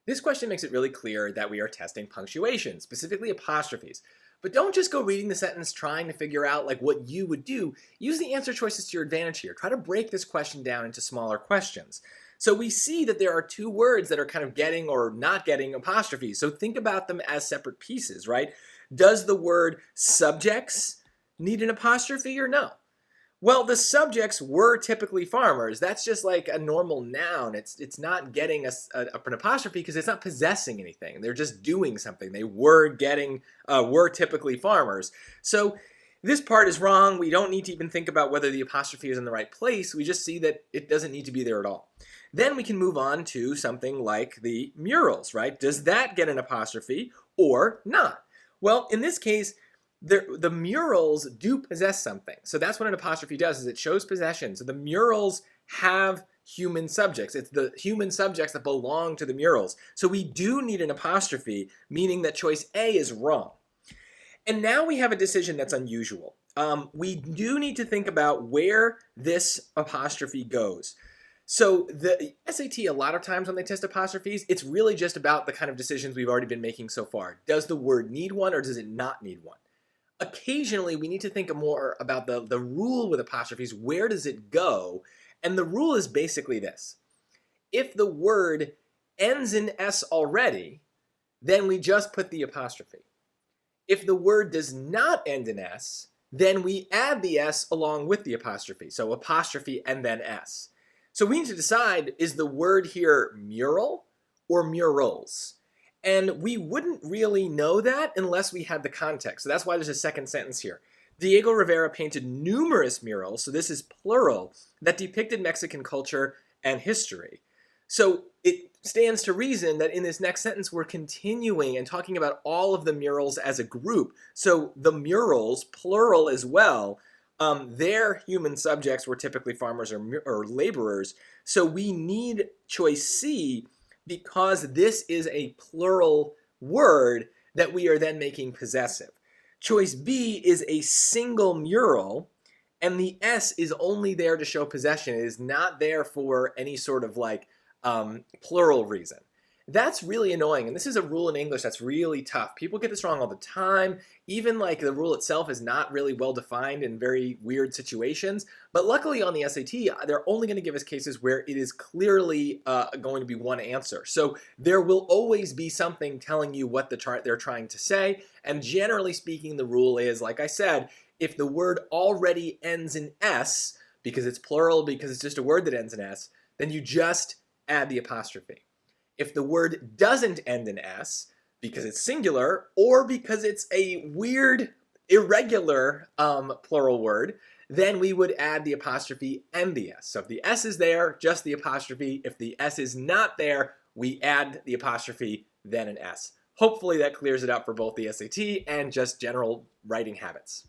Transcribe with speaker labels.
Speaker 1: This question makes it really clear that we are testing punctuation, specifically apostrophes. But don't just go reading the sentence trying to figure out what you would do. Use the answer choices to your advantage here. Try to break this question down into smaller questions. So we see that there are two words that are kind of getting or not getting apostrophes. So think about them as separate pieces, right? Does the word subjects need an apostrophe or no? Well, the subjects were typically farmers. That's just like a normal noun. It's not getting an apostrophe because it's not possessing anything. They're just doing something. They were typically farmers. So this part is wrong. We don't need to even think about whether the apostrophe is in the right place. We just see that it doesn't need to be there at all. Then we can move on to something like the murals, right? Does that get an apostrophe or not? Well, in this case, the murals do possess something. So that's what an apostrophe does, is it shows possession. So the murals have human subjects. It's the human subjects that belong to the murals. So we do need an apostrophe, meaning that choice A is wrong. And now we have a decision that's unusual. We do need to think about where this apostrophe goes. So the SAT, a lot of times when they test apostrophes, it's really just about the kind of decisions we've already been making so far. Does the word need one or does it not need one? Occasionally, we need to think more about the rule with apostrophes. Where does it go? And the rule is basically this. If the word ends in S already, then we just put the apostrophe. If the word does not end in S, then we add the S along with the apostrophe. So apostrophe and then S. So we need to decide, is the word here mural or murals? And we wouldn't really know that unless we had the context. So that's why there's a second sentence here. Diego Rivera painted numerous murals, so this is plural, that depicted Mexican culture and history. So it stands to reason that in this next sentence we're continuing and talking about all of the murals as a group. So the murals, plural as well, their human subjects were typically farmers or laborers. So we need choice C because this is a plural word that we are then making possessive. Choice B is a single mural, and the S is only there to show possession. It is not there for any sort of plural reason. That's really annoying, and this is a rule in English that's really tough. People get this wrong all the time. Even the rule itself is not really well defined in very weird situations. But luckily on the SAT, they're only going to give us cases where it is clearly going to be one answer. So there will always be something telling you what they're trying to say. And generally speaking, the rule is, like I said, if the word already ends in S, because it's plural, because it's just a word that ends in S, then you just add the apostrophe. If the word doesn't end in S, because it's singular, or because it's a weird, irregular plural word, then we would add the apostrophe and the S. So if the S is there, just the apostrophe. If the S is not there, we add the apostrophe, then an S. Hopefully that clears it up for both the SAT and just general writing habits.